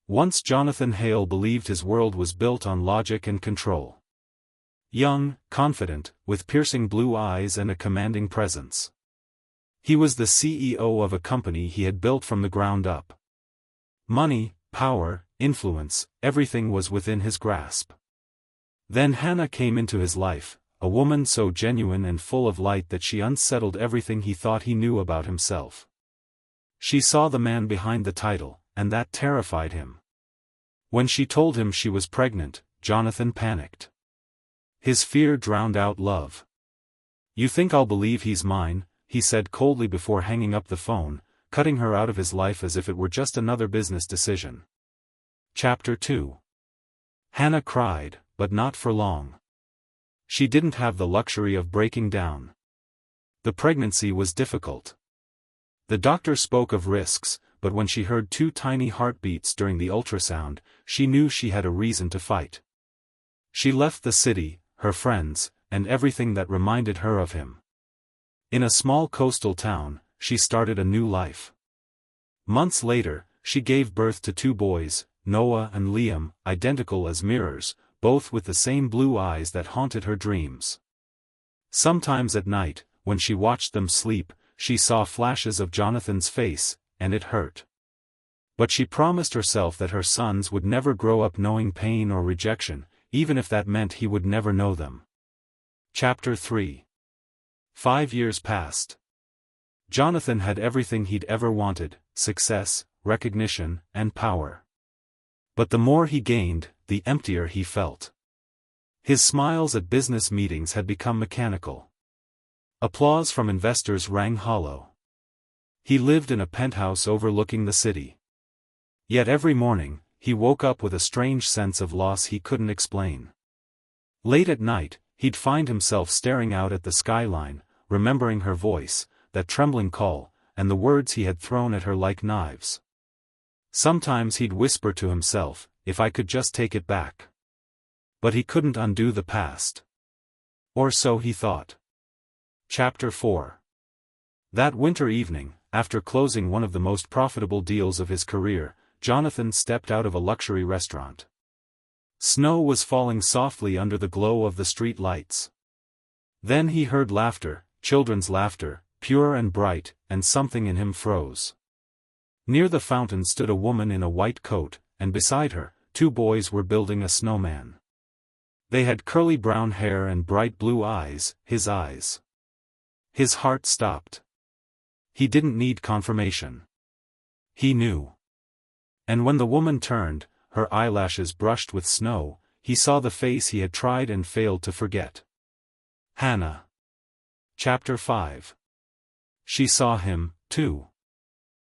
Once Jonathan Hale believed his world was built on logic and control. Young, confident, with piercing blue eyes and a commanding presence. He was the CEO of a company he had built from the ground up. Money, power, influence, everything was within his grasp. Then Hannah came into his life, a woman so genuine and full of light that she unsettled everything he thought he knew about himself. She saw the man behind the title, and that terrified him. When she told him she was pregnant, Jonathan panicked. His fear drowned out love. "You think I'll believe he's mine?" he said coldly before hanging up the phone, cutting her out of his life as if it were just another business decision. Chapter 2. Hannah cried, but not for long. She didn't have the luxury of breaking down. The pregnancy was difficult. The doctor spoke of risks, but when she heard 2 tiny heartbeats during the ultrasound, she knew she had a reason to fight. She left the city, her friends, and everything that reminded her of him. In a small coastal town, she started a new life. Months later, she gave birth to 2 boys, Noah and Liam, identical as mirrors, both with the same blue eyes that haunted her dreams. Sometimes at night, when she watched them sleep, she saw flashes of Jonathan's face, and it hurt. But she promised herself that her sons would never grow up knowing pain or rejection, even if that meant he would never know them. Chapter 3. 5 years passed. Jonathan had everything he'd ever wanted: success, recognition, and power. But the more he gained, the emptier he felt. His smiles at business meetings had become mechanical. Applause from investors rang hollow. He lived in a penthouse overlooking the city. Yet every morning, he woke up with a strange sense of loss he couldn't explain. Late at night, he'd find himself staring out at the skyline, remembering her voice, that trembling call, and the words he had thrown at her like knives. Sometimes he'd whisper to himself, "If I could just take it back." But he couldn't undo the past. Or so he thought. Chapter 4. That winter evening, after closing one of the most profitable deals of his career, Jonathan stepped out of a luxury restaurant. Snow was falling softly under the glow of the street lights. Then he heard laughter, children's laughter, pure and bright, and something in him froze. Near the fountain stood a woman in a white coat, and beside her, 2 boys were building a snowman. They had curly brown hair and bright blue eyes, his eyes. His heart stopped. He didn't need confirmation. He knew. And when the woman turned, her eyelashes brushed with snow, he saw the face he had tried and failed to forget. Hannah. Chapter 5. She saw him, too.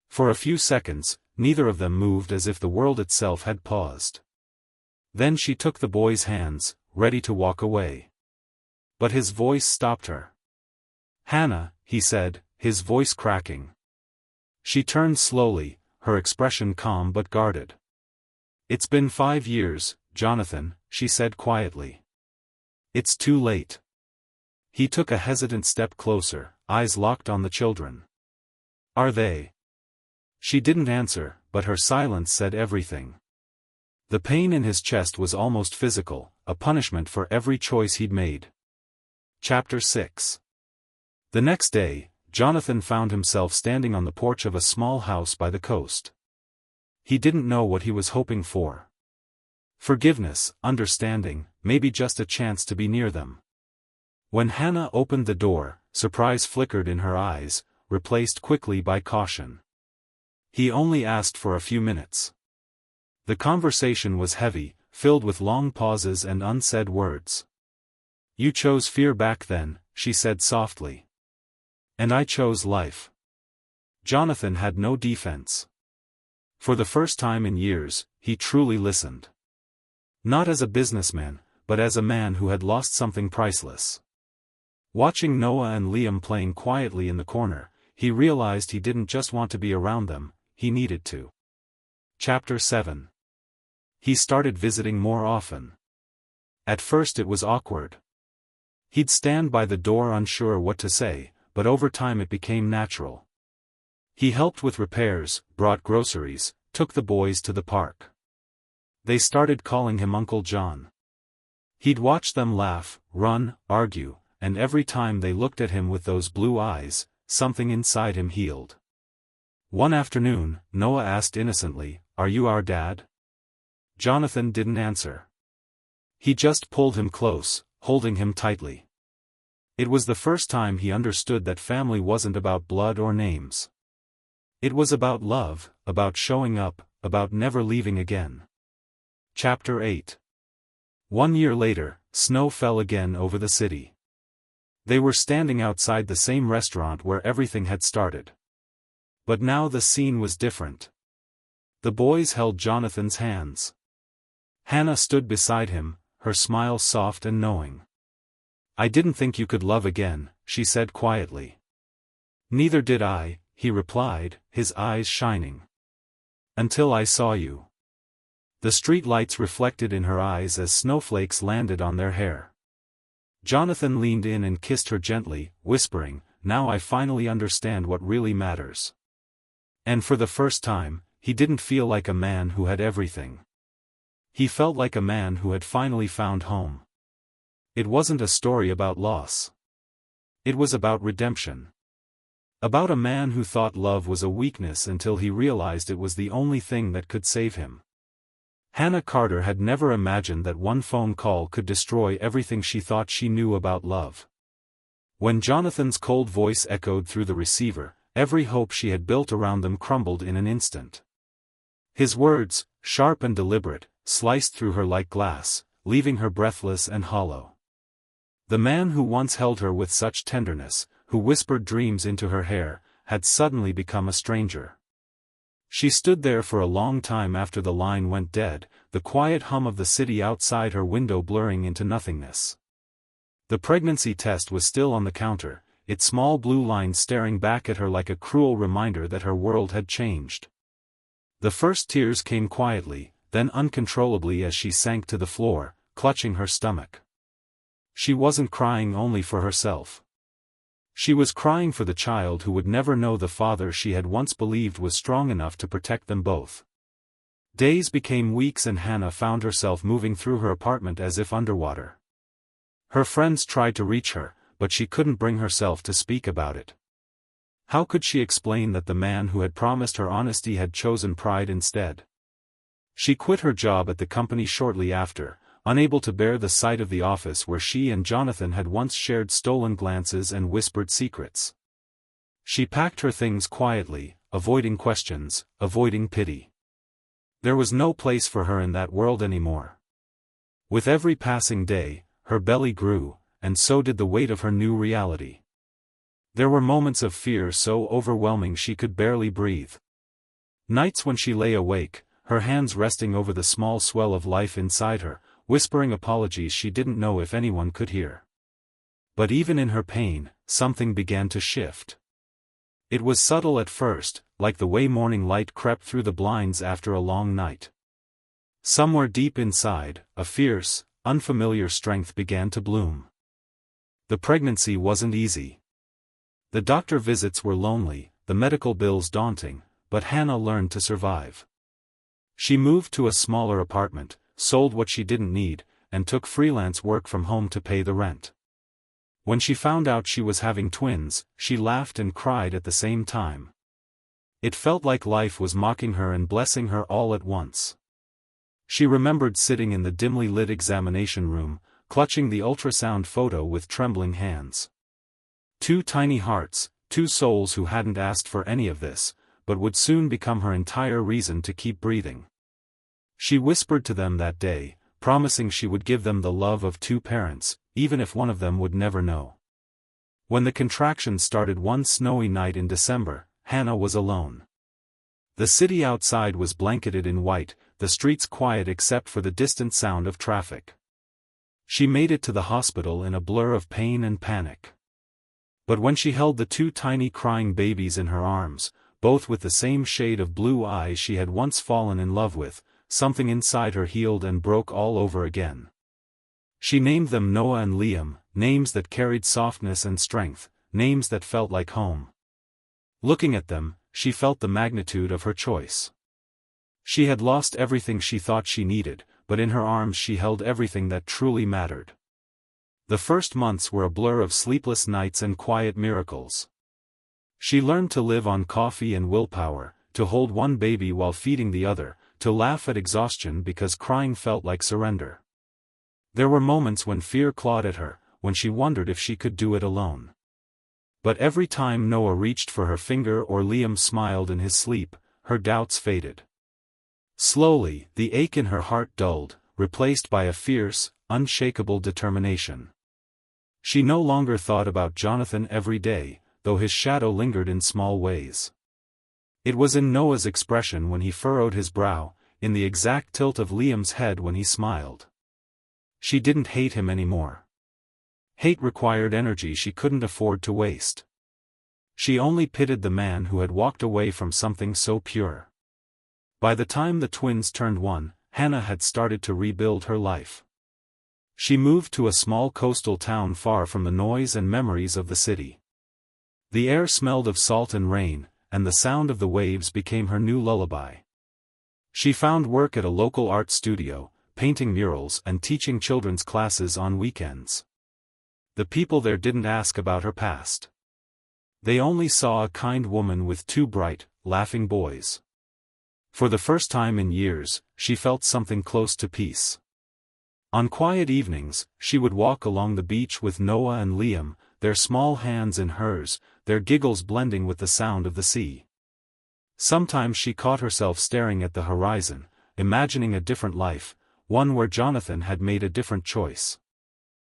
For a few seconds, neither of them moved, as if the world itself had paused. Then she took the boy's hands, ready to walk away. But his voice stopped her. "Hannah," he said, his voice cracking. She turned slowly, her expression calm but guarded. "It's been 5 years, Jonathan," she said quietly. "It's too late." He took a hesitant step closer, eyes locked on the children. "Are they?" She didn't answer, but her silence said everything. The pain in his chest was almost physical, a punishment for every choice he'd made. Chapter 6. The next day, Jonathan found himself standing on the porch of a small house by the coast. He didn't know what he was hoping for. Forgiveness, understanding, maybe just a chance to be near them. When Hannah opened the door, surprise flickered in her eyes, replaced quickly by caution. He only asked for a few minutes. The conversation was heavy, filled with long pauses and unsaid words. "You chose fear back then," she said softly. "And I chose life." Jonathan had no defense. For the first time in years, he truly listened. Not as a businessman, but as a man who had lost something priceless. Watching Noah and Liam playing quietly in the corner, he realized he didn't just want to be around them, he needed to. Chapter 7. He started visiting more often. At first it was awkward. He'd stand by the door unsure what to say, but over time it became natural. He helped with repairs, brought groceries, took the boys to the park. They started calling him Uncle John. He'd watch them laugh, run, argue, and every time they looked at him with those blue eyes, something inside him healed. One afternoon, Noah asked innocently, "Are you our dad?" Jonathan didn't answer. He just pulled him close, holding him tightly. It was the first time he understood that family wasn't about blood or names. It was about love, about showing up, about never leaving again. Chapter 8. 1 year later, snow fell again over the city. They were standing outside the same restaurant where everything had started. But now the scene was different. The boys held Jonathan's hands. Hannah stood beside him, her smile soft and knowing. "I didn't think you could love again," she said quietly. "Neither did I," he replied, his eyes shining. "Until I saw you." The street lights reflected in her eyes as snowflakes landed on their hair. Jonathan leaned in and kissed her gently, whispering, "Now I finally understand what really matters." And for the first time, he didn't feel like a man who had everything. He felt like a man who had finally found home. It wasn't a story about loss. It was about redemption. About a man who thought love was a weakness until he realized it was the only thing that could save him. Hannah Carter had never imagined that one phone call could destroy everything she thought she knew about love. When Jonathan's cold voice echoed through the receiver, every hope she had built around them crumbled in an instant. His words, sharp and deliberate, sliced through her like glass, leaving her breathless and hollow. The man who once held her with such tenderness, who whispered dreams into her hair, had suddenly become a stranger. She stood there for a long time after the line went dead, the quiet hum of the city outside her window blurring into nothingness. The pregnancy test was still on the counter, its small blue line staring back at her like a cruel reminder that her world had changed. The first tears came quietly, then uncontrollably as she sank to the floor, clutching her stomach. She wasn't crying only for herself. She was crying for the child who would never know the father she had once believed was strong enough to protect them both. Days became weeks and Hannah found herself moving through her apartment as if underwater. Her friends tried to reach her, but she couldn't bring herself to speak about it. How could she explain that the man who had promised her honesty had chosen pride instead? She quit her job at the company shortly after, unable to bear the sight of the office where she and Jonathan had once shared stolen glances and whispered secrets. She packed her things quietly, avoiding questions, avoiding pity. There was no place for her in that world anymore. With every passing day, her belly grew, and so did the weight of her new reality. There were moments of fear so overwhelming she could barely breathe. Nights when she lay awake, her hands resting over the small swell of life inside her, whispering apologies she didn't know if anyone could hear. But even in her pain, something began to shift. It was subtle at first, like the way morning light crept through the blinds after a long night. Somewhere deep inside, a fierce, unfamiliar strength began to bloom. The pregnancy wasn't easy. The doctor visits were lonely, the medical bills daunting, but Hannah learned to survive. She moved to a smaller apartment, sold what she didn't need, and took freelance work from home to pay the rent. When she found out she was having twins, she laughed and cried at the same time. It felt like life was mocking her and blessing her all at once. She remembered sitting in the dimly lit examination room, clutching the ultrasound photo with trembling hands. Two tiny hearts, two souls who hadn't asked for any of this, but would soon become her entire reason to keep breathing. She whispered to them that day, promising she would give them the love of two parents, even if one of them would never know. When the contractions started one snowy night in December, Hannah was alone. The city outside was blanketed in white, the streets quiet except for the distant sound of traffic. She made it to the hospital in a blur of pain and panic. But when she held the two tiny crying babies in her arms, both with the same shade of blue eyes she had once fallen in love with, something inside her healed and broke all over again. She named them Noah and Liam, names that carried softness and strength, names that felt like home. Looking at them, she felt the magnitude of her choice. She had lost everything she thought she needed, but in her arms she held everything that truly mattered. The first months were a blur of sleepless nights and quiet miracles. She learned to live on coffee and willpower, to hold one baby while feeding the other, to laugh at exhaustion because crying felt like surrender. There were moments when fear clawed at her, when she wondered if she could do it alone. But every time Noah reached for her finger or Liam smiled in his sleep, her doubts faded. Slowly, the ache in her heart dulled, replaced by a fierce, unshakable determination. She no longer thought about Jonathan every day, though his shadow lingered in small ways. It was in Noah's expression when he furrowed his brow, in the exact tilt of Liam's head when he smiled. She didn't hate him anymore. Hate required energy she couldn't afford to waste. She only pitied the man who had walked away from something so pure. By the time the twins turned 1, Hannah had started to rebuild her life. She moved to a small coastal town far from the noise and memories of the city. The air smelled of salt and rain, and the sound of the waves became her new lullaby. She found work at a local art studio, painting murals and teaching children's classes on weekends. The people there didn't ask about her past. They only saw a kind woman with 2 bright, laughing boys. For the first time in years, she felt something close to peace. On quiet evenings, she would walk along the beach with Noah and Liam, their small hands in hers, their giggles blending with the sound of the sea. Sometimes she caught herself staring at the horizon, imagining a different life, one where Jonathan had made a different choice.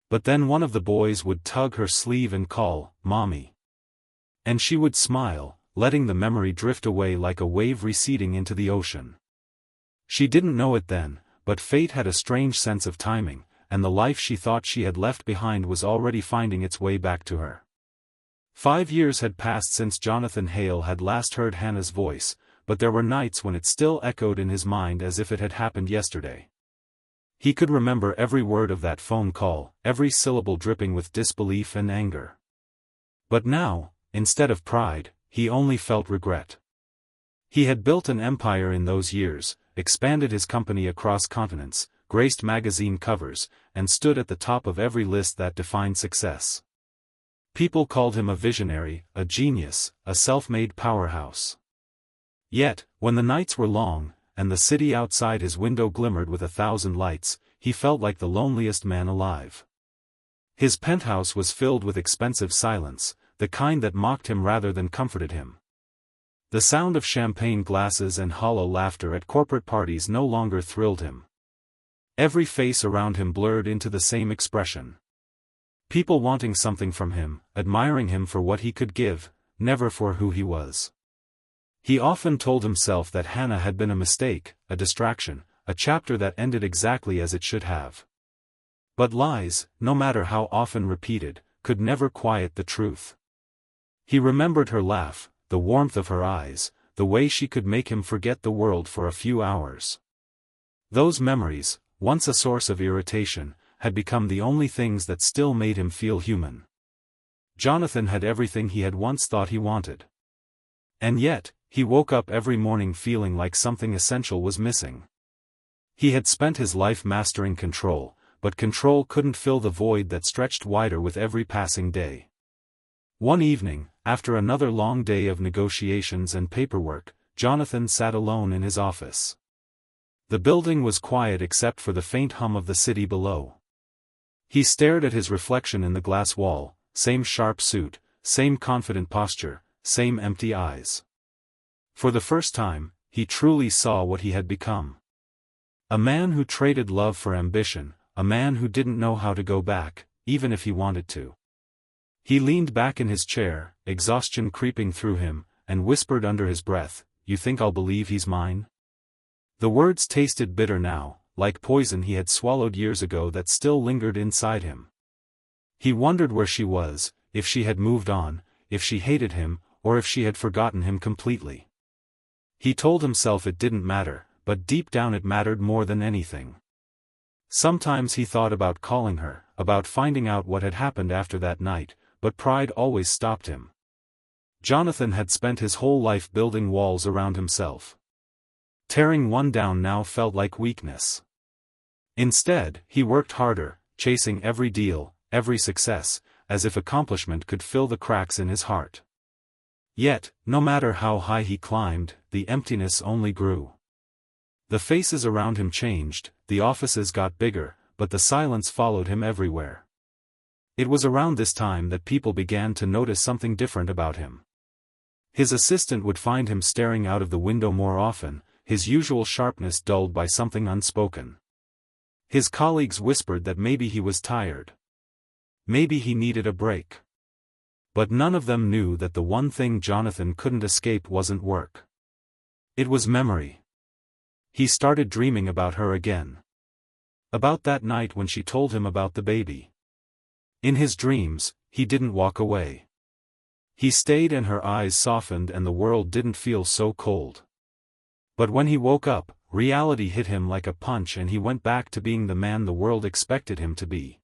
But then one of the boys would tug her sleeve and call, "Mommy." And she would smile, letting the memory drift away like a wave receding into the ocean. She didn't know it then, but fate had a strange sense of timing, and the life she thought she had left behind was already finding its way back to her. 5 years had passed since Jonathan Hale had last heard Hannah's voice, but there were nights when it still echoed in his mind as if it had happened yesterday. He could remember every word of that phone call, every syllable dripping with disbelief and anger. But now, instead of pride, he only felt regret. He had built an empire in those years, expanded his company across continents, graced magazine covers, and stood at the top of every list that defined success. People called him a visionary, a genius, a self-made powerhouse. Yet, when the nights were long, and the city outside his window glimmered with 1,000 lights, he felt like the loneliest man alive. His penthouse was filled with expensive silence, the kind that mocked him rather than comforted him. The sound of champagne glasses and hollow laughter at corporate parties no longer thrilled him. Every face around him blurred into the same expression. People wanting something from him, admiring him for what he could give, never for who he was. He often told himself that Hannah had been a mistake, a distraction, a chapter that ended exactly as it should have. But lies, no matter how often repeated, could never quiet the truth. He remembered her laugh, the warmth of her eyes, the way she could make him forget the world for a few hours. Those memories, once a source of irritation, had become the only things that still made him feel human. Jonathan had everything he had once thought he wanted. And yet, he woke up every morning feeling like something essential was missing. He had spent his life mastering control, but control couldn't fill the void that stretched wider with every passing day. One evening, after another long day of negotiations and paperwork, Jonathan sat alone in his office. The building was quiet except for the faint hum of the city below. He stared at his reflection in the glass wall, same sharp suit, same confident posture, same empty eyes. For the first time, he truly saw what he had become. A man who traded love for ambition, a man who didn't know how to go back, even if he wanted to. He leaned back in his chair, exhaustion creeping through him, and whispered under his breath, "You think I'll believe he's mine?" The words tasted bitter now, like poison he had swallowed years ago that still lingered inside him. He wondered where she was, if she had moved on, if she hated him, or if she had forgotten him completely. He told himself it didn't matter, but deep down it mattered more than anything. Sometimes he thought about calling her, about finding out what had happened after that night, but pride always stopped him. Jonathan had spent his whole life building walls around himself. Tearing one down now felt like weakness. Instead, he worked harder, chasing every deal, every success, as if accomplishment could fill the cracks in his heart. Yet, no matter how high he climbed, the emptiness only grew. The faces around him changed, the offices got bigger, but the silence followed him everywhere. It was around this time that people began to notice something different about him. His assistant would find him staring out of the window more often, his usual sharpness dulled by something unspoken. His colleagues whispered that maybe he was tired. Maybe he needed a break. But none of them knew that the one thing Jonathan couldn't escape wasn't work. It was memory. He started dreaming about her again. About that night when she told him about the baby. In his dreams, he didn't walk away. He stayed and her eyes softened and the world didn't feel so cold. But when he woke up, reality hit him like a punch and he went back to being the man the world expected him to be.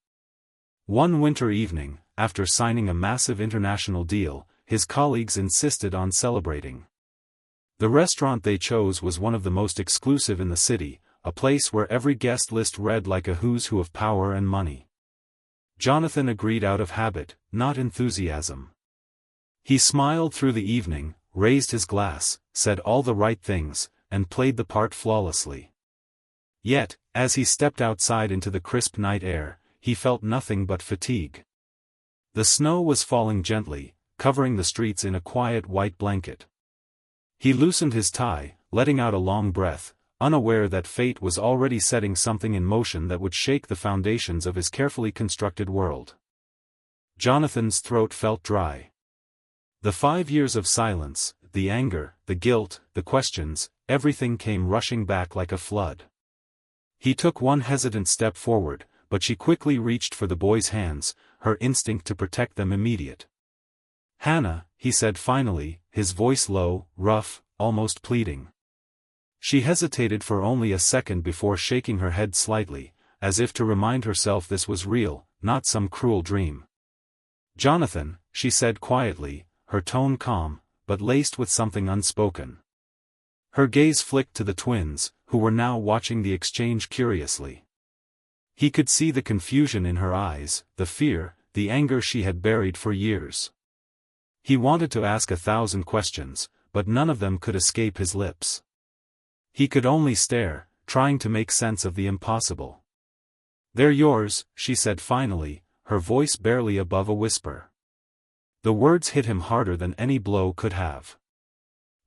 One winter evening, after signing a massive international deal, his colleagues insisted on celebrating. The restaurant they chose was one of the most exclusive in the city, a place where every guest list read like a who's who of power and money. Jonathan agreed out of habit, not enthusiasm. He smiled through the evening, raised his glass, said all the right things, and played the part flawlessly. Yet, as he stepped outside into the crisp night air, he felt nothing but fatigue. The snow was falling gently, covering the streets in a quiet white blanket. He loosened his tie, letting out a long breath, unaware that fate was already setting something in motion that would shake the foundations of his carefully constructed world. Jonathan's throat felt dry. The 5 years of silence, the anger, the guilt, the questions, everything came rushing back like a flood. He took one hesitant step forward, but she quickly reached for the boy's hands, her instinct to protect them immediate. "Hannah," he said finally, his voice low, rough, almost pleading. She hesitated for only a second before shaking her head slightly, as if to remind herself this was real, not some cruel dream. "Jonathan," she said quietly, her tone calm, but laced with something unspoken. Her gaze flicked to the twins, who were now watching the exchange curiously. He could see the confusion in her eyes, the fear, the anger she had buried for years. He wanted to ask 1,000 questions, but none of them could escape his lips. He could only stare, trying to make sense of the impossible. "They're yours," she said finally, her voice barely above a whisper. The words hit him harder than any blow could have.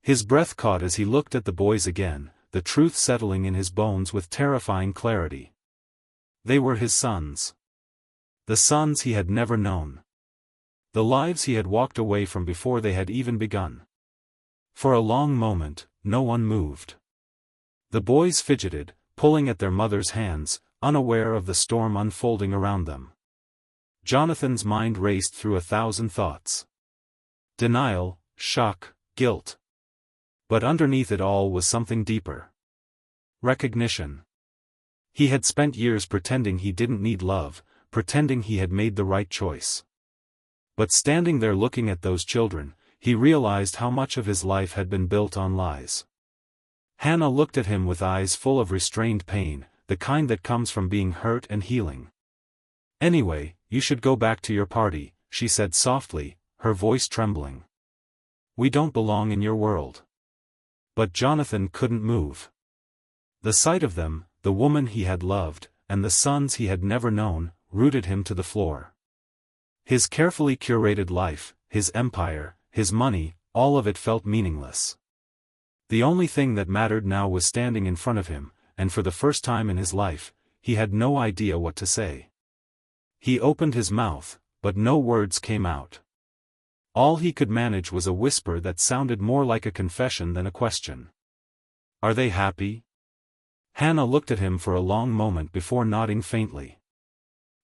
His breath caught as he looked at the boys again, the truth settling in his bones with terrifying clarity. They were his sons. The sons he had never known. The lives he had walked away from before they had even begun. For a long moment, no one moved. The boys fidgeted, pulling at their mother's hands, unaware of the storm unfolding around them. Jonathan's mind raced through 1,000 thoughts. Denial, shock, guilt. But underneath it all was something deeper. Recognition. He had spent years pretending he didn't need love, pretending he had made the right choice. But standing there looking at those children, he realized how much of his life had been built on lies. Hannah looked at him with eyes full of restrained pain, the kind that comes from being hurt and healing. "Anyway, you should go back to your party," she said softly, her voice trembling. "We don't belong in your world." But Jonathan couldn't move. The sight of them, the woman he had loved, and the sons he had never known, rooted him to the floor. His carefully curated life, his empire, his money, all of it felt meaningless. The only thing that mattered now was standing in front of him, and for the first time in his life, he had no idea what to say. He opened his mouth, but no words came out. All he could manage was a whisper that sounded more like a confession than a question. "Are they happy?" Hannah looked at him for a long moment before nodding faintly.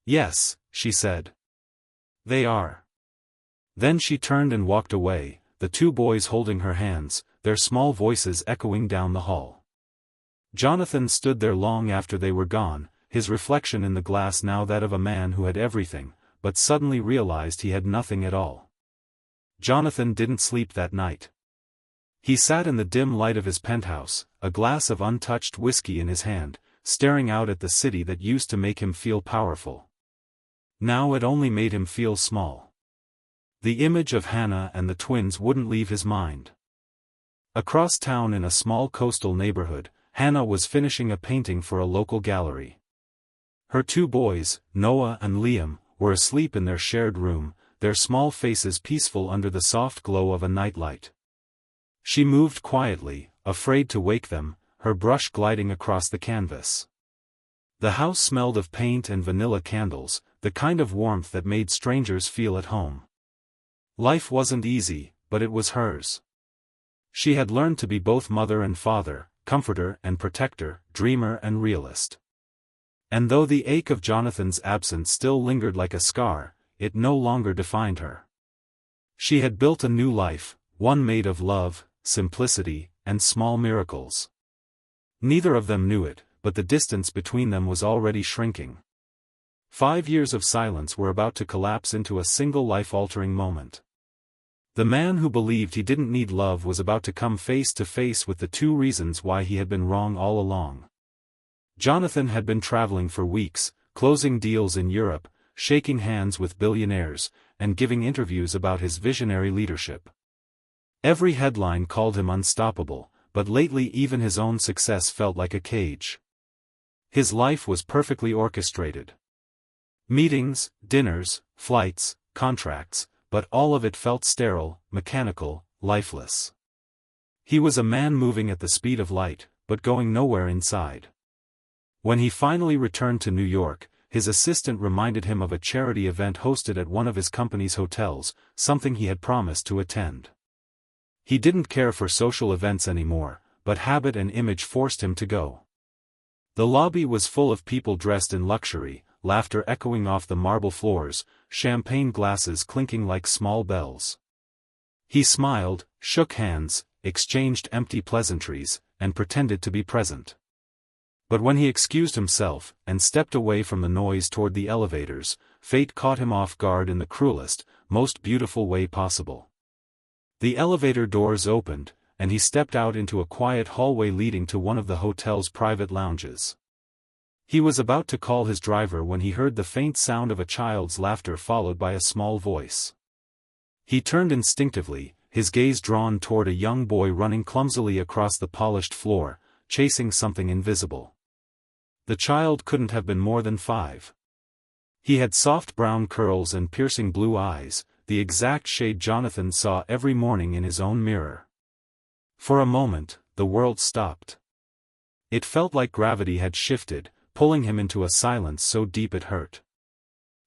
"Yes," she said. "They are." Then she turned and walked away, the two boys holding her hands, their small voices echoing down the hall. Jonathan stood there long after they were gone, his reflection in the glass now that of a man who had everything, but suddenly realized he had nothing at all. Jonathan didn't sleep that night. He sat in the dim light of his penthouse, a glass of untouched whiskey in his hand, staring out at the city that used to make him feel powerful. Now it only made him feel small. The image of Hannah and the twins wouldn't leave his mind. Across town in a small coastal neighborhood, Hannah was finishing a painting for a local gallery. Her two boys, Noah and Liam, were asleep in their shared room, their small faces peaceful under the soft glow of a nightlight. She moved quietly, afraid to wake them, her brush gliding across the canvas. The house smelled of paint and vanilla candles, the kind of warmth that made strangers feel at home. Life wasn't easy, but it was hers. She had learned to be both mother and father, comforter and protector, dreamer and realist. And though the ache of Jonathan's absence still lingered like a scar, it no longer defined her. She had built a new life, one made of love, simplicity, and small miracles. Neither of them knew it, but the distance between them was already shrinking. 5 years of silence were about to collapse into a single life-altering moment. The man who believed he didn't need love was about to come face to face with the 2 reasons why he had been wrong all along. Jonathan had been traveling for weeks, closing deals in Europe, shaking hands with billionaires, and giving interviews about his visionary leadership. Every headline called him unstoppable, but lately even his own success felt like a cage. His life was perfectly orchestrated. Meetings, dinners, flights, contracts, but all of it felt sterile, mechanical, lifeless. He was a man moving at the speed of light, but going nowhere inside. When he finally returned to New York, his assistant reminded him of a charity event hosted at one of his company's hotels, something he had promised to attend. He didn't care for social events anymore, but habit and image forced him to go. The lobby was full of people dressed in luxury, laughter echoing off the marble floors, champagne glasses clinking like small bells. He smiled, shook hands, exchanged empty pleasantries, and pretended to be present. But when he excused himself, and stepped away from the noise toward the elevators, fate caught him off guard in the cruelest, most beautiful way possible. The elevator doors opened, and he stepped out into a quiet hallway leading to one of the hotel's private lounges. He was about to call his driver when he heard the faint sound of a child's laughter followed by a small voice. He turned instinctively, his gaze drawn toward a young boy running clumsily across the polished floor, chasing something invisible. The child couldn't have been more than 5. He had soft brown curls and piercing blue eyes, the exact shade Jonathan saw every morning in his own mirror. For a moment, the world stopped. It felt like gravity had shifted, pulling him into a silence so deep it hurt.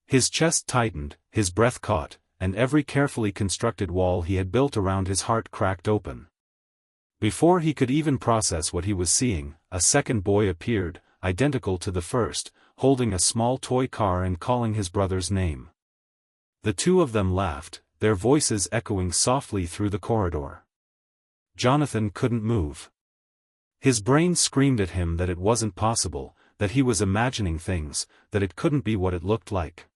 His chest tightened, his breath caught, and every carefully constructed wall he had built around his heart cracked open. Before he could even process what he was seeing, a second boy appeared, identical to the first, holding a small toy car and calling his brother's name. The two of them laughed, their voices echoing softly through the corridor. Jonathan couldn't move. His brain screamed at him that it wasn't possible, that he was imagining things, that it couldn't be what it looked like.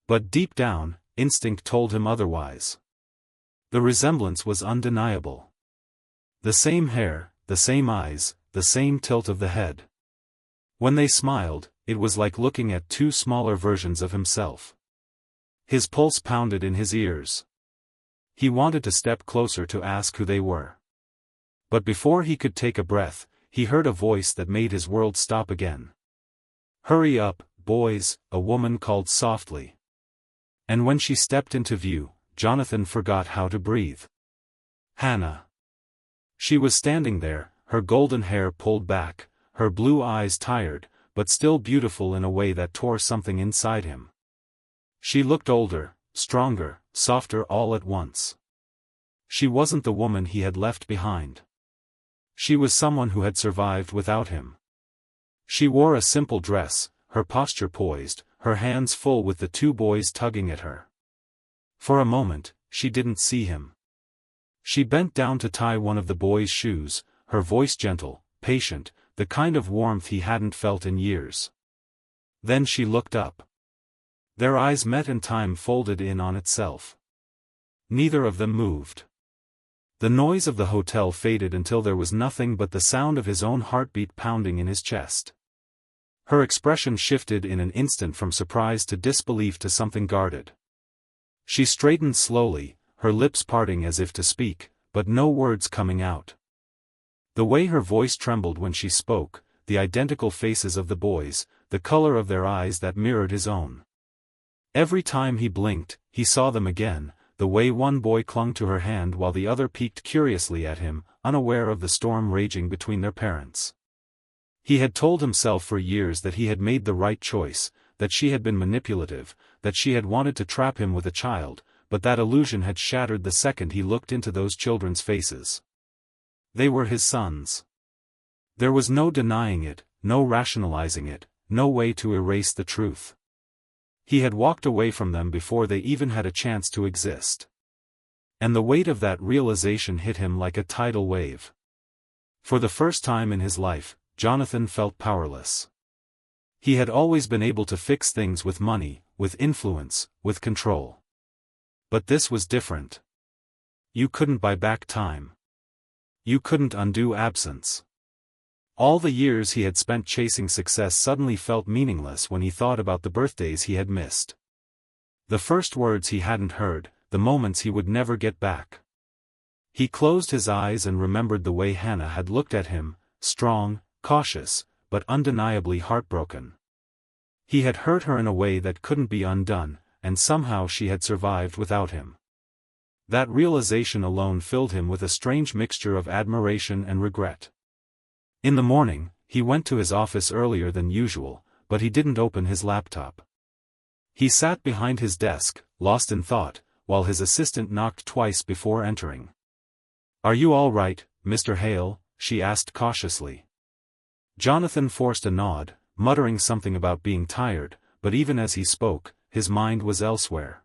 But deep down, instinct told him otherwise. The resemblance was undeniable. The same hair, the same eyes, the same tilt of the head. When they smiled, it was like looking at 2 smaller versions of himself. His pulse pounded in his ears. He wanted to step closer to ask who they were. But before he could take a breath, he heard a voice that made his world stop again. "Hurry up, boys," a woman called softly. And when she stepped into view, Jonathan forgot how to breathe. Hannah. She was standing there, her golden hair pulled back, her blue eyes tired, but still beautiful in a way that tore something inside him. She looked older, stronger, softer all at once. She wasn't the woman he had left behind. She was someone who had survived without him. She wore a simple dress, her posture poised, her hands full with the 2 boys tugging at her. For a moment, she didn't see him. She bent down to tie one of the boys' shoes, her voice gentle, patient, the kind of warmth he hadn't felt in years. Then she looked up. Their eyes met and time folded in on itself. Neither of them moved. The noise of the hotel faded until there was nothing but the sound of his own heartbeat pounding in his chest. Her expression shifted in an instant from surprise to disbelief to something guarded. She straightened slowly, her lips parting as if to speak, but no words coming out. The way her voice trembled when she spoke, the identical faces of the boys, the color of their eyes that mirrored his own. Every time he blinked, he saw them again, the way one boy clung to her hand while the other peeked curiously at him, unaware of the storm raging between their parents. He had told himself for years that he had made the right choice, that she had been manipulative, that she had wanted to trap him with a child, but that illusion had shattered the second he looked into those children's faces. They were his sons. There was no denying it, no rationalizing it, no way to erase the truth. He had walked away from them before they even had a chance to exist. And the weight of that realization hit him like a tidal wave. For the first time in his life, Jonathan felt powerless. He had always been able to fix things with money, with influence, with control. But this was different. You couldn't buy back time. You couldn't undo absence. All the years he had spent chasing success suddenly felt meaningless when he thought about the birthdays he had missed. The first words he hadn't heard, the moments he would never get back. He closed his eyes and remembered the way Hannah had looked at him, strong, cautious, but undeniably heartbroken. He had hurt her in a way that couldn't be undone, and somehow she had survived without him. That realization alone filled him with a strange mixture of admiration and regret. In the morning, he went to his office earlier than usual, but he didn't open his laptop. He sat behind his desk, lost in thought, while his assistant knocked twice before entering. "Are you all right, Mr. Hale?" she asked cautiously. Jonathan forced a nod, muttering something about being tired, but even as he spoke, his mind was elsewhere.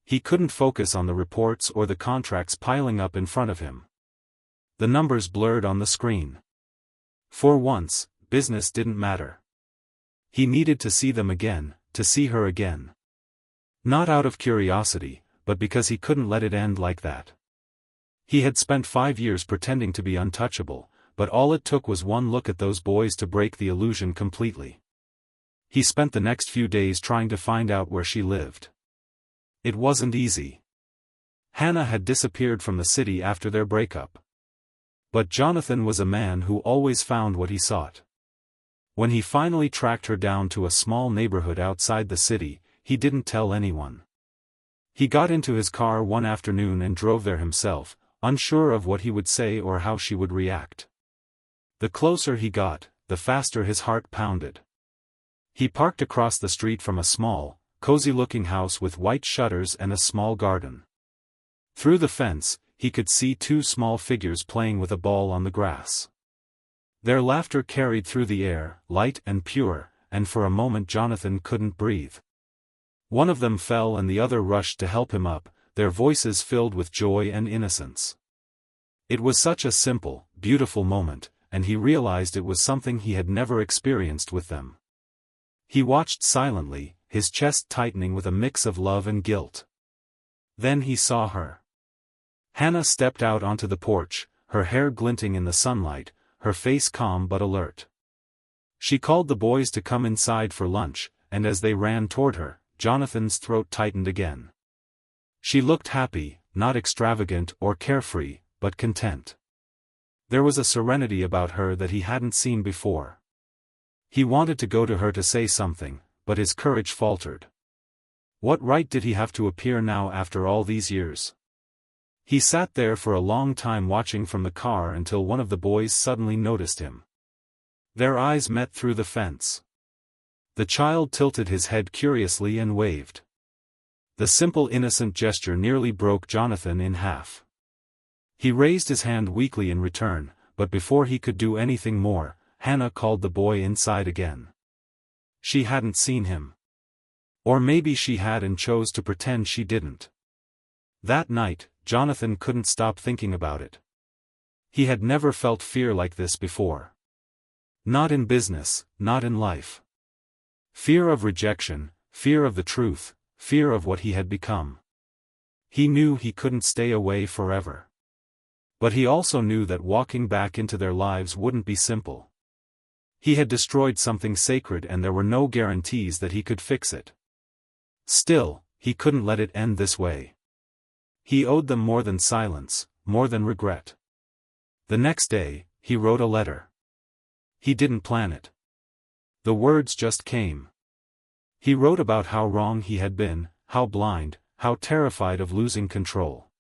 He couldn't focus on the reports or the contracts piling up in front of him. The numbers blurred on the screen. For once, business didn't matter. He needed to see them again, to see her again. Not out of curiosity, but because he couldn't let it end like that. He had spent 5 years pretending to be untouchable, but all it took was one look at those boys to break the illusion completely. He spent the next few days trying to find out where she lived. It wasn't easy. Hannah had disappeared from the city after their breakup. But Jonathan was a man who always found what he sought. When he finally tracked her down to a small neighborhood outside the city, he didn't tell anyone. He got into his car one afternoon and drove there himself, unsure of what he would say or how she would react. The closer he got, the faster his heart pounded. He parked across the street from a small, cozy-looking house with white shutters and a small garden. Through the fence, he could see 2 small figures playing with a ball on the grass. Their laughter carried through the air, light and pure, and for a moment Jonathan couldn't breathe. One of them fell and the other rushed to help him up, their voices filled with joy and innocence. It was such a simple, beautiful moment, and he realized it was something he had never experienced with them. He watched silently, his chest tightening with a mix of love and guilt. Then he saw her. Hannah stepped out onto the porch, her hair glinting in the sunlight, her face calm but alert. She called the boys to come inside for lunch, and as they ran toward her, Jonathan's throat tightened again. She looked happy, not extravagant or carefree, but content. There was a serenity about her that he hadn't seen before. He wanted to go to her to say something, but his courage faltered. What right did he have to appear now after all these years? He sat there for a long time watching from the car until one of the boys suddenly noticed him. Their eyes met through the fence. The child tilted his head curiously and waved. The simple innocent gesture nearly broke Jonathan in half. He raised his hand weakly in return, but before he could do anything more, Hannah called the boy inside again. She hadn't seen him. Or maybe she had and chose to pretend she didn't. That night, Jonathan couldn't stop thinking about it. He had never felt fear like this before. Not in business, not in life. Fear of rejection, fear of the truth, fear of what he had become. He knew he couldn't stay away forever. But he also knew that walking back into their lives wouldn't be simple. He had destroyed something sacred and there were no guarantees that he could fix it. Still, he couldn't let it end this way. He owed them more than silence, more than regret. The next day, he wrote a letter. He didn't plan it. The words just came. He wrote about how wrong he had been, how blind, how terrified of losing control.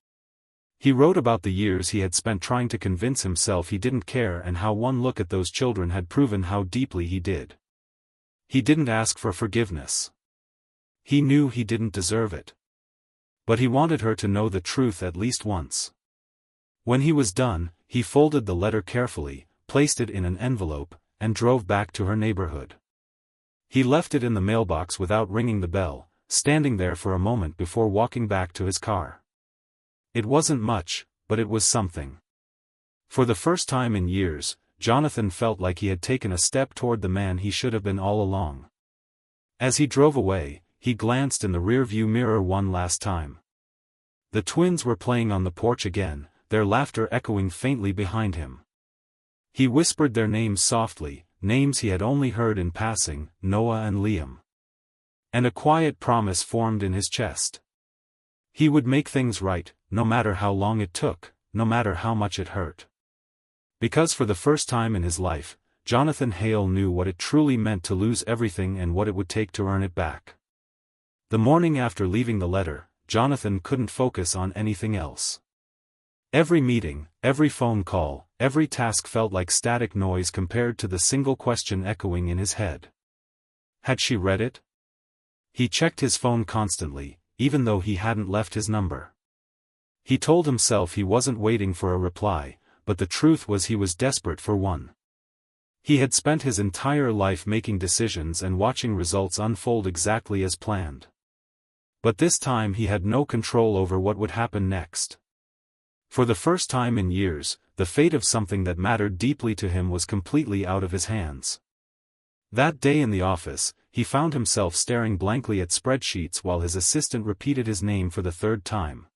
He wrote about the years he had spent trying to convince himself he didn't care and how one look at those children had proven how deeply he did. He didn't ask for forgiveness. He knew he didn't deserve it. But he wanted her to know the truth at least once. When he was done, he folded the letter carefully, placed it in an envelope, and drove back to her neighborhood. He left it in the mailbox without ringing the bell, standing there for a moment before walking back to his car. It wasn't much, but it was something. For the first time in years, Jonathan felt like he had taken a step toward the man he should have been all along. As he drove away, he glanced in the rearview mirror one last time. The twins were playing on the porch again, their laughter echoing faintly behind him. He whispered their names softly, names he had only heard in passing, Noah and Liam. And a quiet promise formed in his chest. He would make things right, no matter how long it took, no matter how much it hurt. Because for the first time in his life, Jonathan Hale knew what it truly meant to lose everything and what it would take to earn it back. The morning after leaving the letter, Jonathan couldn't focus on anything else. Every meeting, every phone call, every task felt like static noise compared to the single question echoing in his head. Had she read it? He checked his phone constantly, even though he hadn't left his number. He told himself he wasn't waiting for a reply, but the truth was he was desperate for one. He had spent his entire life making decisions and watching results unfold exactly as planned. But this time he had no control over what would happen next. For the first time in years, the fate of something that mattered deeply to him was completely out of his hands. That day in the office, he found himself staring blankly at spreadsheets while his assistant repeated his name for the third time.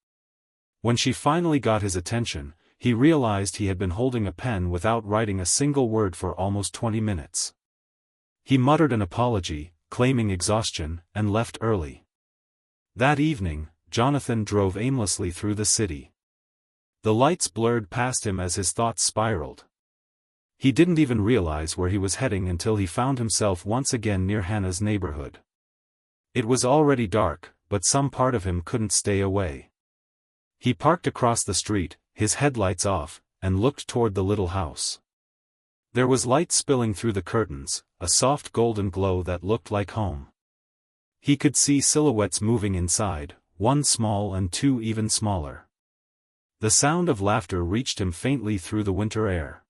When she finally got his attention, he realized he had been holding a pen without writing a single word for almost 20 minutes. He muttered an apology, claiming exhaustion, and left early. That evening, Jonathan drove aimlessly through the city. The lights blurred past him as his thoughts spiraled. He didn't even realize where he was heading until he found himself once again near Hannah's neighborhood. It was already dark, but some part of him couldn't stay away. He parked across the street, his headlights off, and looked toward the little house. There was light spilling through the curtains, a soft golden glow that looked like home. He could see silhouettes moving inside, one small and two even smaller. The sound of laughter reached him faintly through the winter air.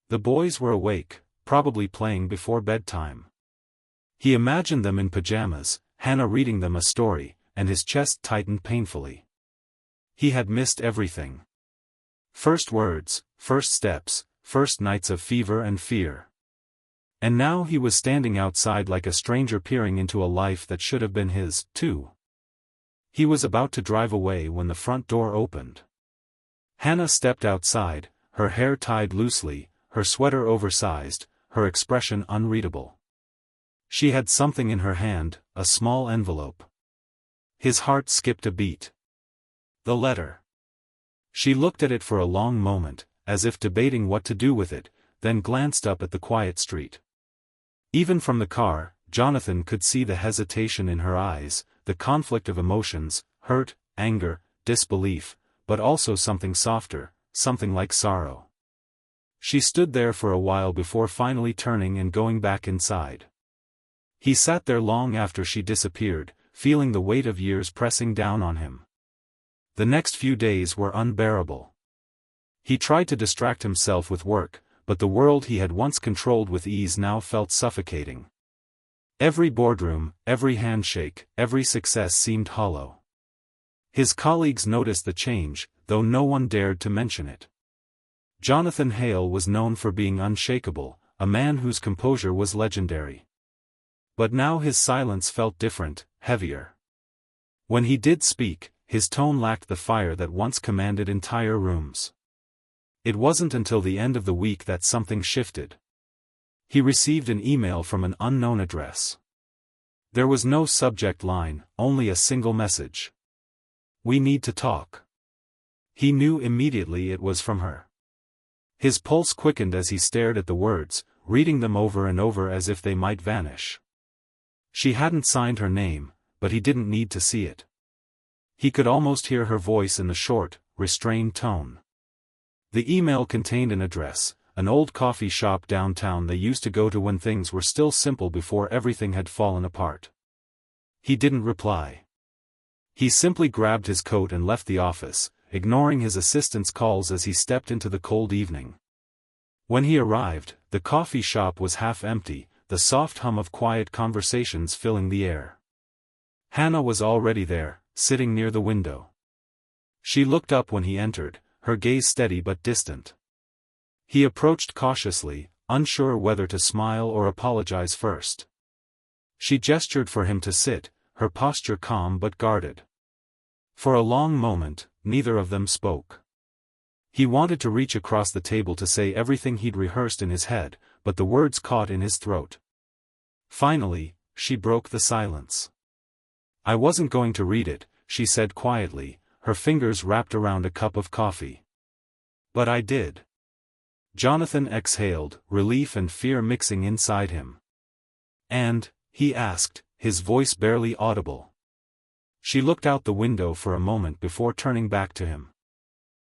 The boys were awake, probably playing before bedtime. He imagined them in pajamas, Hannah reading them a story, and his chest tightened painfully. He had missed everything. First words, first steps, first nights of fever and fear. And now he was standing outside like a stranger peering into a life that should have been his, too. He was about to drive away when the front door opened. Hannah stepped outside, her hair tied loosely, her sweater oversized, her expression unreadable. She had something in her hand, a small envelope. His heart skipped a beat. The letter. She looked at it for a long moment, as if debating what to do with it, then glanced up at the quiet street. Even from the car, Jonathan could see the hesitation in her eyes, the conflict of emotions, hurt, anger, disbelief, but also something softer, something like sorrow. She stood there for a while before finally turning and going back inside. He sat there long after she disappeared, feeling the weight of years pressing down on him. The next few days were unbearable. He tried to distract himself with work, but the world he had once controlled with ease now felt suffocating. Every boardroom, every handshake, every success seemed hollow. His colleagues noticed the change, though no one dared to mention it. Jonathan Hale was known for being unshakable, a man whose composure was legendary. But now his silence felt different, heavier. When he did speak, his tone lacked the fire that once commanded entire rooms. It wasn't until the end of the week that something shifted. He received an email from an unknown address. There was no subject line, only a single message. "We need to talk." He knew immediately it was from her. His pulse quickened as he stared at the words, reading them over and over as if they might vanish. She hadn't signed her name, but he didn't need to see it. He could almost hear her voice in the short, restrained tone. The email contained an address, an old coffee shop downtown they used to go to when things were still simple before everything had fallen apart. He didn't reply. He simply grabbed his coat and left the office, ignoring his assistant's calls as he stepped into the cold evening. When he arrived, the coffee shop was half empty, the soft hum of quiet conversations filling the air. Hannah was already there, sitting near the window. She looked up when he entered, her gaze steady but distant. He approached cautiously, unsure whether to smile or apologize first. She gestured for him to sit, her posture calm but guarded. For a long moment, neither of them spoke. He wanted to reach across the table to say everything he'd rehearsed in his head, but the words caught in his throat. Finally, she broke the silence. "I wasn't going to read it," she said quietly, her fingers wrapped around a cup of coffee. "But I did." Jonathan exhaled, relief and fear mixing inside him. "And?" he asked, his voice barely audible. She looked out the window for a moment before turning back to him.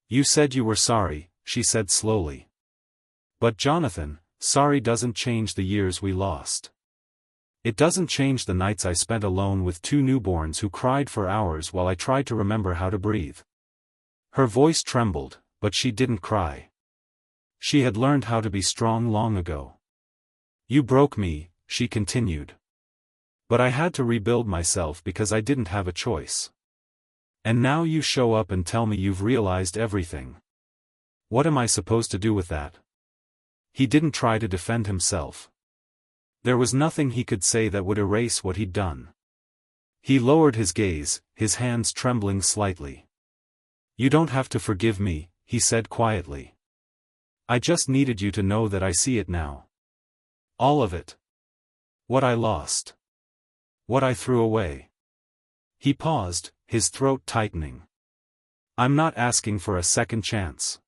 "You said you were sorry," she said slowly. "But Jonathan, sorry doesn't change the years we lost. It doesn't change the nights I spent alone with two newborns who cried for hours while I tried to remember how to breathe." Her voice trembled, but she didn't cry. She had learned how to be strong long ago. "You broke me," she continued. "But I had to rebuild myself because I didn't have a choice. And now you show up and tell me you've realized everything. What am I supposed to do with that?" He didn't try to defend himself. There was nothing he could say that would erase what he'd done. He lowered his gaze, his hands trembling slightly. "You don't have to forgive me," he said quietly. "I just needed you to know that I see it now. All of it. What I lost. What I threw away." He paused, his throat tightening. "I'm not asking for a second chance.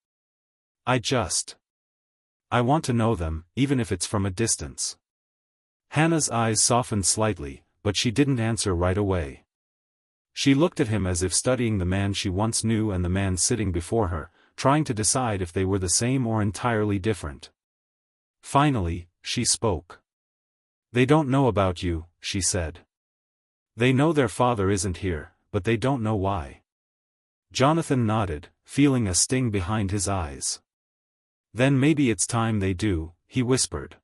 I want to know them, even if it's from a distance." Hannah's eyes softened slightly, but she didn't answer right away. She looked at him as if studying the man she once knew and the man sitting before her, trying to decide if they were the same or entirely different. Finally, she spoke. "They don't know about you," she said. "They know their father isn't here, but they don't know why." Jonathan nodded, feeling a sting behind his eyes. "Then maybe it's time they do," he whispered.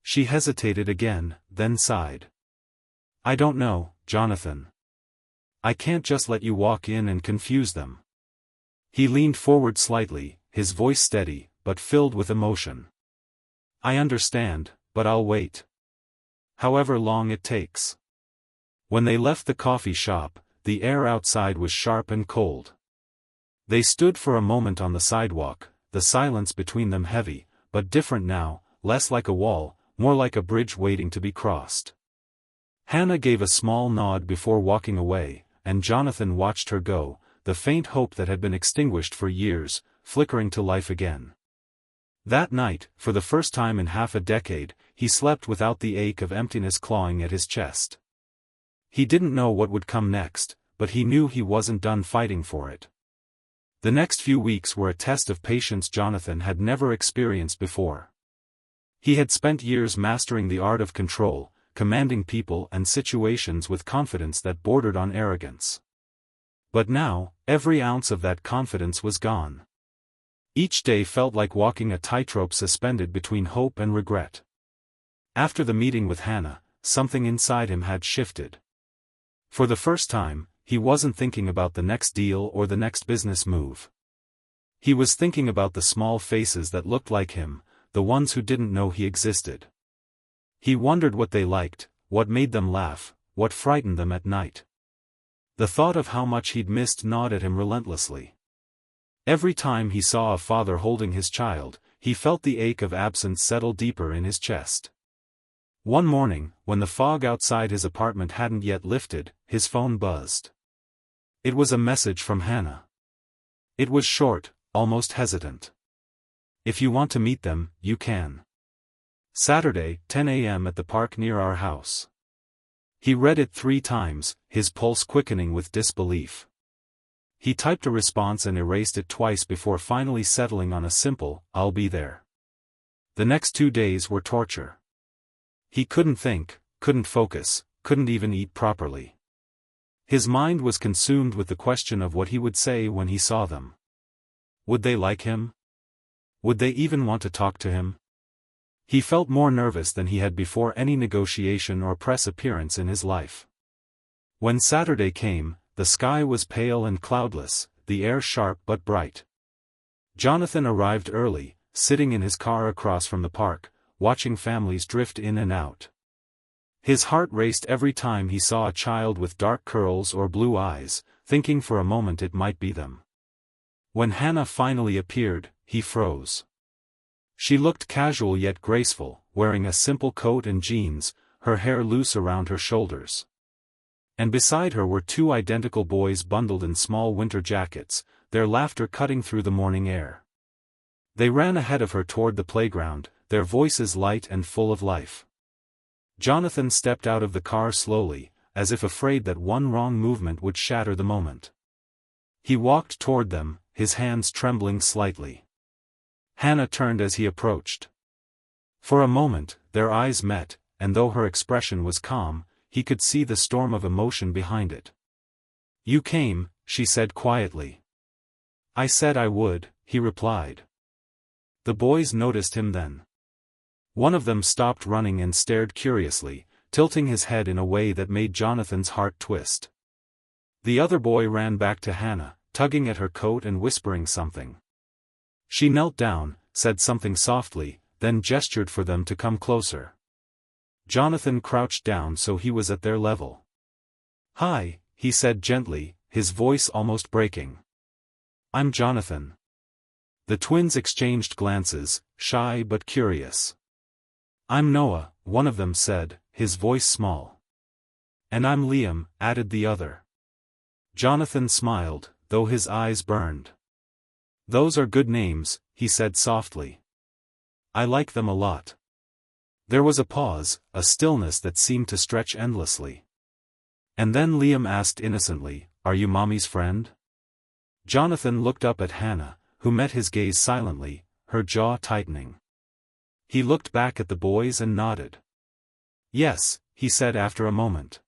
She hesitated again, then sighed. "I don't know, Jonathan. I can't just let you walk in and confuse them." He leaned forward slightly, his voice steady, but filled with emotion. "I understand, but I'll wait. However long it takes." When they left the coffee shop, the air outside was sharp and cold. They stood for a moment on the sidewalk, the silence between them heavy, but different now, less like a wall, more like a bridge waiting to be crossed. Hannah gave a small nod before walking away, and Jonathan watched her go, the faint hope that had been extinguished for years, flickering to life again. That night, for the first time in half a decade, he slept without the ache of emptiness clawing at his chest. He didn't know what would come next, but he knew he wasn't done fighting for it. The next few weeks were a test of patience Jonathan had never experienced before. He had spent years mastering the art of control, commanding people and situations with confidence that bordered on arrogance. But now, every ounce of that confidence was gone. Each day felt like walking a tightrope suspended between hope and regret. After the meeting with Hannah, something inside him had shifted. For the first time, he wasn't thinking about the next deal or the next business move. He was thinking about the small faces that looked like him, the ones who didn't know he existed. He wondered what they liked, what made them laugh, what frightened them at night. The thought of how much he'd missed gnawed at him relentlessly. Every time he saw a father holding his child, he felt the ache of absence settle deeper in his chest. One morning, when the fog outside his apartment hadn't yet lifted, his phone buzzed. It was a message from Hannah. It was short, almost hesitant. If you want to meet them, you can. Saturday, 10 a.m. at the park near our house. He read it 3 times, his pulse quickening with disbelief. He typed a response and erased it twice before finally settling on a simple, "I'll be there." The next 2 days were torture. He couldn't think, couldn't focus, couldn't even eat properly. His mind was consumed with the question of what he would say when he saw them. Would they like him? Would they even want to talk to him? He felt more nervous than he had before any negotiation or press appearance in his life. When Saturday came, the sky was pale and cloudless, the air sharp but bright. Jonathan arrived early, sitting in his car across from the park, watching families drift in and out. His heart raced every time he saw a child with dark curls or blue eyes, thinking for a moment it might be them. When Hannah finally appeared, he froze. She looked casual yet graceful, wearing a simple coat and jeans, her hair loose around her shoulders. And beside her were 2 identical boys bundled in small winter jackets, their laughter cutting through the morning air. They ran ahead of her toward the playground, their voices light and full of life. Jonathan stepped out of the car slowly, as if afraid that one wrong movement would shatter the moment. He walked toward them, his hands trembling slightly. Hannah turned as he approached. For a moment, their eyes met, and though her expression was calm, he could see the storm of emotion behind it. "You came," she said quietly. "I said I would," he replied. The boys noticed him then. One of them stopped running and stared curiously, tilting his head in a way that made Jonathan's heart twist. The other boy ran back to Hannah, tugging at her coat and whispering something. She knelt down, said something softly, then gestured for them to come closer. Jonathan crouched down so he was at their level. "Hi," he said gently, his voice almost breaking. "I'm Jonathan." The twins exchanged glances, shy but curious. "I'm Noah," one of them said, his voice small. "And I'm Liam," added the other. Jonathan smiled, though his eyes burned. "Those are good names," he said softly. "I like them a lot." There was a pause, a stillness that seemed to stretch endlessly. And then Liam asked innocently, "Are you Mommy's friend?" Jonathan looked up at Hannah, who met his gaze silently, her jaw tightening. He looked back at the boys and nodded. "Yes," he said after a moment.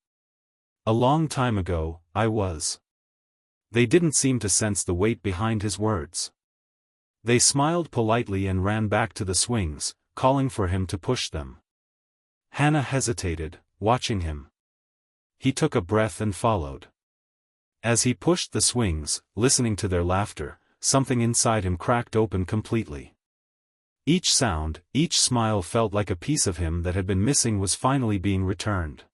"A long time ago, I was." They didn't seem to sense the weight behind his words. They smiled politely and ran back to the swings, calling for him to push them. Hannah hesitated, watching him. He took a breath and followed. As he pushed the swings, listening to their laughter, something inside him cracked open completely. Each sound, each smile felt like a piece of him that had been missing was finally being returned.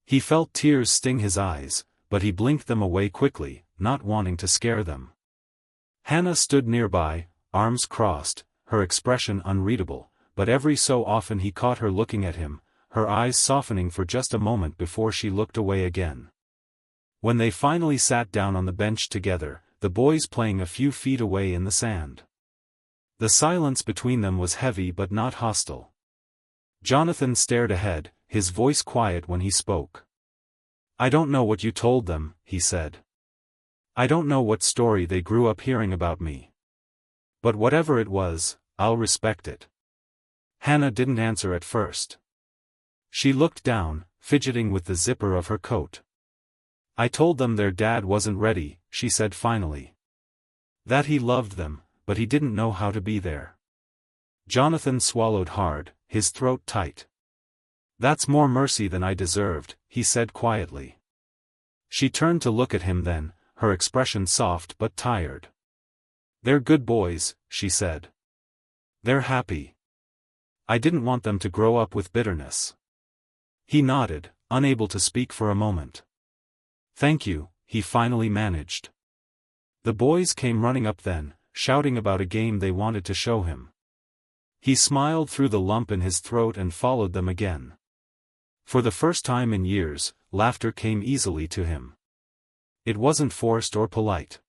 He felt tears sting his eyes, but he blinked them away quickly, not wanting to scare them. Hannah stood nearby, arms crossed, her expression unreadable, but every so often he caught her looking at him, her eyes softening for just a moment before she looked away again. When they finally sat down on the bench together, the boys playing a few feet away in the sand. The silence between them was heavy but not hostile. Jonathan stared ahead, his voice quiet when he spoke. "I don't know what you told them," he said. "I don't know what story they grew up hearing about me. But whatever it was, I'll respect it." Hannah didn't answer at first. She looked down, fidgeting with the zipper of her coat. "I told them their dad wasn't ready," she said finally. "That he loved them, but he didn't know how to be there." Jonathan swallowed hard, his throat tight. "That's more mercy than I deserved," he said quietly. She turned to look at him then, her expression soft but tired. "They're good boys," she said. "They're happy. I didn't want them to grow up with bitterness." He nodded, unable to speak for a moment. "Thank you," he finally managed. The boys came running up then, shouting about a game they wanted to show him. He smiled through the lump in his throat and followed them again. For the first time in years, laughter came easily to him. It wasn't forced or polite.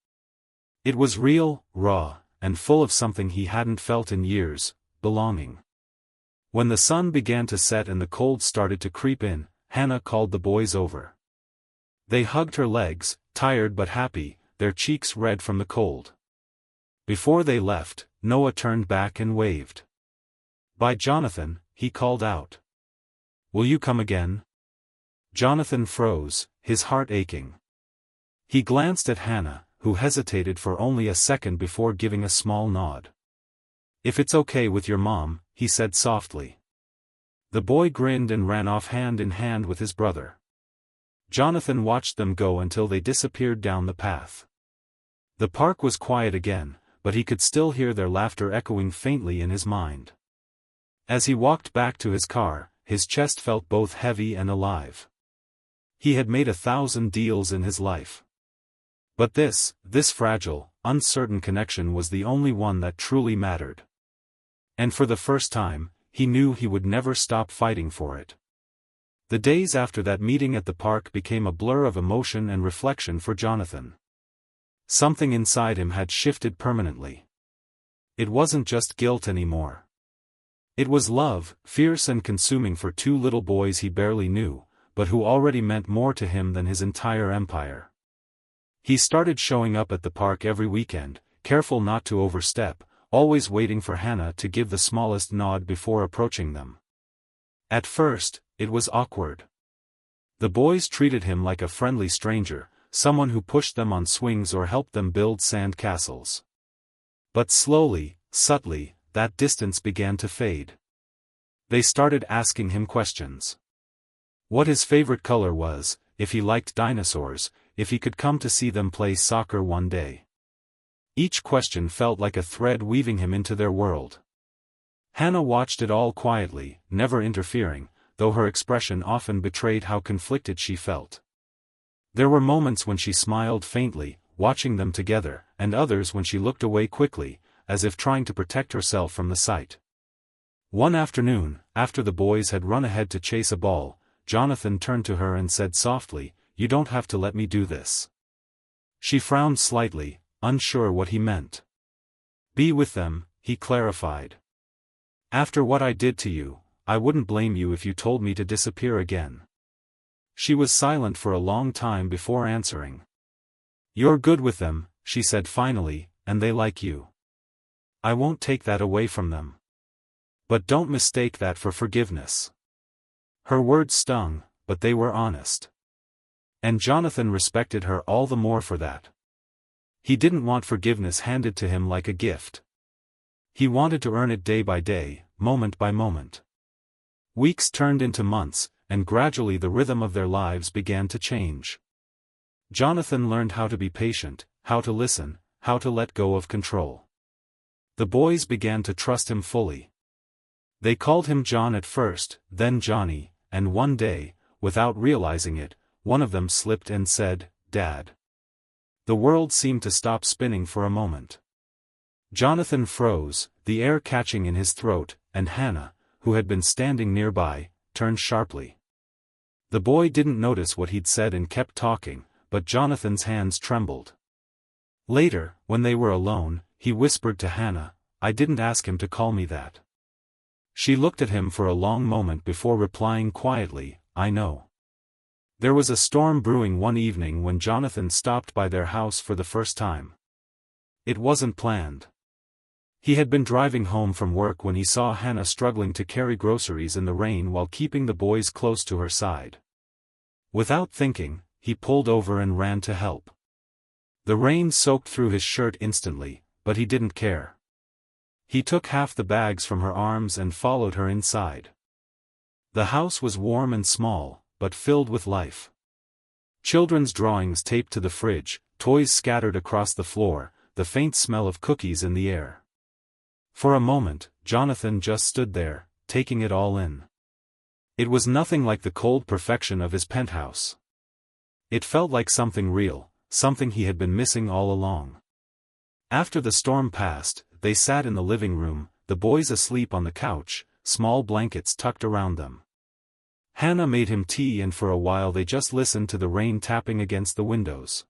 It was real, raw, and full of something he hadn't felt in years, belonging. When the sun began to set and the cold started to creep in, Hannah called the boys over. They hugged her legs, tired but happy, their cheeks red from the cold. Before they left, Noah turned back and waved. "Bye, Jonathan," he called out. "Will you come again?" Jonathan froze, his heart aching. He glanced at Hannah, who hesitated for only a second before giving a small nod. "If it's okay with your mom," he said softly. The boy grinned and ran off hand in hand with his brother. Jonathan watched them go until they disappeared down the path. The park was quiet again, but he could still hear their laughter echoing faintly in his mind. As he walked back to his car, his chest felt both heavy and alive. He had made 1,000 deals in his life. But this fragile, uncertain connection was the only one that truly mattered. And for the first time, he knew he would never stop fighting for it. The days after that meeting at the park became a blur of emotion and reflection for Jonathan. Something inside him had shifted permanently. It wasn't just guilt anymore. It was love, fierce and consuming for two little boys he barely knew, but who already meant more to him than his entire empire. He started showing up at the park every weekend, careful not to overstep, always waiting for Hannah to give the smallest nod before approaching them. At first, it was awkward. The boys treated him like a friendly stranger, someone who pushed them on swings or helped them build sand castles. But slowly, subtly, that distance began to fade. They started asking him questions. What his favorite color was, if he liked dinosaurs, if he could come to see them play soccer one day. Each question felt like a thread weaving him into their world. Hannah watched it all quietly, never interfering, though her expression often betrayed how conflicted she felt. There were moments when she smiled faintly, watching them together, and others when she looked away quickly, as if trying to protect herself from the sight. One afternoon, after the boys had run ahead to chase a ball, Jonathan turned to her and said softly, "You don't have to let me do this." She frowned slightly, unsure what he meant. "Be with them," he clarified. "After what I did to you, I wouldn't blame you if you told me to disappear again." She was silent for a long time before answering. "You're good with them," she said finally, "and they like you. I won't take that away from them. But don't mistake that for forgiveness." Her words stung, but they were honest. And Jonathan respected her all the more for that. He didn't want forgiveness handed to him like a gift. He wanted to earn it day by day, moment by moment. Weeks turned into months, and gradually the rhythm of their lives began to change. Jonathan learned how to be patient, how to listen, how to let go of control. The boys began to trust him fully. They called him John at first, then Johnny, and one day, without realizing it, one of them slipped and said, "Dad." The world seemed to stop spinning for a moment. Jonathan froze, the air catching in his throat, and Hannah, who had been standing nearby, turned sharply. The boy didn't notice what he'd said and kept talking, but Jonathan's hands trembled. Later, when they were alone, he whispered to Hannah, "I didn't ask him to call me that." She looked at him for a long moment before replying quietly, "I know." There was a storm brewing one evening when Jonathan stopped by their house for the first time. It wasn't planned. He had been driving home from work when he saw Hannah struggling to carry groceries in the rain while keeping the boys close to her side. Without thinking, he pulled over and ran to help. The rain soaked through his shirt instantly, but he didn't care. He took half the bags from her arms and followed her inside. The house was warm and small, but filled with life. Children's drawings taped to the fridge, toys scattered across the floor, the faint smell of cookies in the air. For a moment, Jonathan just stood there, taking it all in. It was nothing like the cold perfection of his penthouse. It felt like something real, something he had been missing all along. After the storm passed, they sat in the living room, the boys asleep on the couch, small blankets tucked around them. Hannah made him tea, and for a while they just listened to the rain tapping against the windows.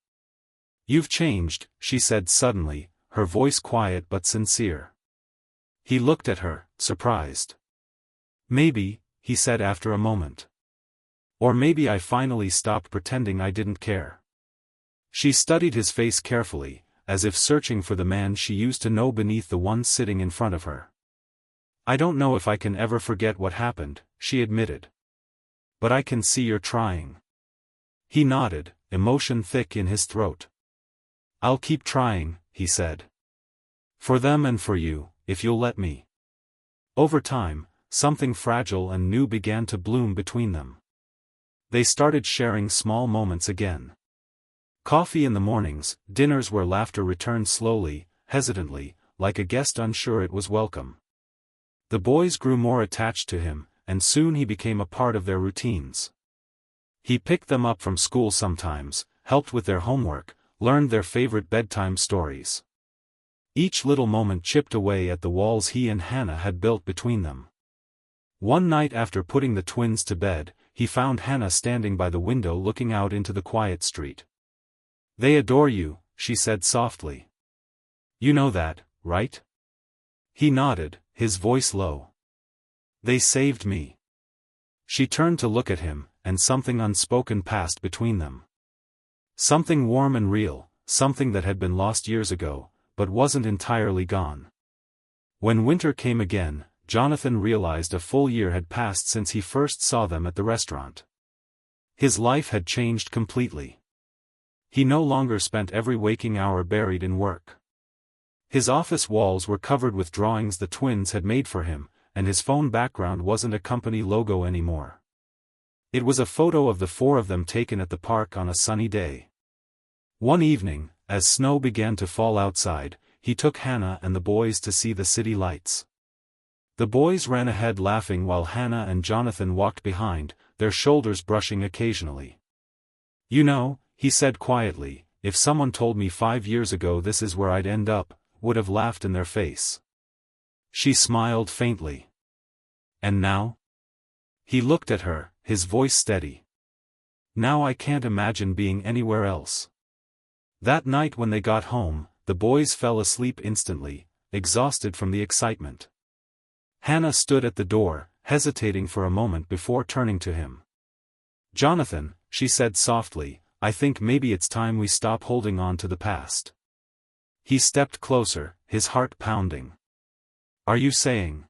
"You've changed," she said suddenly, her voice quiet but sincere. He looked at her, surprised. "Maybe," he said after a moment. "Or maybe I finally stopped pretending I didn't care." She studied his face carefully, as if searching for the man she used to know beneath the one sitting in front of her. "I don't know if I can ever forget what happened," she admitted. "But I can see you're trying." He nodded, emotion thick in his throat. "I'll keep trying," he said. "For them and for you, if you'll let me." Over time, something fragile and new began to bloom between them. They started sharing small moments again. Coffee in the mornings, dinners where laughter returned slowly, hesitantly, like a guest unsure it was welcome. The boys grew more attached to him, and soon he became a part of their routines. He picked them up from school sometimes, helped with their homework, learned their favorite bedtime stories. Each little moment chipped away at the walls he and Hannah had built between them. One night after putting the twins to bed, he found Hannah standing by the window looking out into the quiet street. "They adore you," she said softly. "You know that, right?" He nodded, his voice low. "They saved me." She turned to look at him, and something unspoken passed between them. Something warm and real, something that had been lost years ago, but wasn't entirely gone. When winter came again, Jonathan realized a full year had passed since he first saw them at the restaurant. His life had changed completely. He no longer spent every waking hour buried in work. His office walls were covered with drawings the twins had made for him, and his phone background wasn't a company logo anymore. It was a photo of the four of them taken at the park on a sunny day. One evening, as snow began to fall outside, he took Hannah and the boys to see the city lights. The boys ran ahead laughing while Hannah and Jonathan walked behind, their shoulders brushing occasionally. "You know," he said quietly, "if someone told me 5 years ago this is where I'd end up, would have laughed in their face." She smiled faintly. "And now?" He looked at her, his voice steady. "Now I can't imagine being anywhere else." That night when they got home, the boys fell asleep instantly, exhausted from the excitement. Hannah stood at the door, hesitating for a moment before turning to him. "Jonathan," she said softly, "I think maybe it's time we stop holding on to the past." He stepped closer, his heart pounding. "Are you saying?"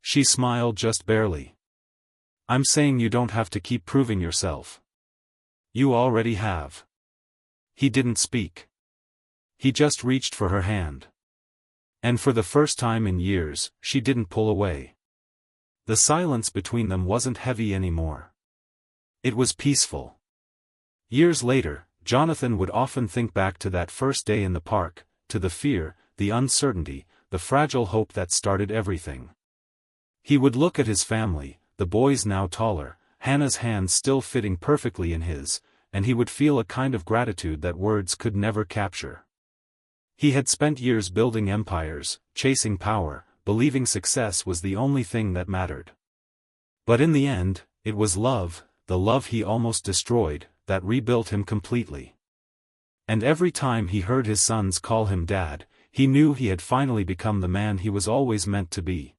She smiled just barely. "I'm saying you don't have to keep proving yourself. You already have." He didn't speak. He just reached for her hand. And for the first time in years, she didn't pull away. The silence between them wasn't heavy anymore. It was peaceful. Years later, Jonathan would often think back to that first day in the park, to the fear, the uncertainty, the fragile hope that started everything. He would look at his family, the boys now taller, Hannah's hands still fitting perfectly in his, and he would feel a kind of gratitude that words could never capture. He had spent years building empires, chasing power, believing success was the only thing that mattered. But in the end, it was love, the love he almost destroyed, that rebuilt him completely. And every time he heard his sons call him Dad, he knew he had finally become the man he was always meant to be.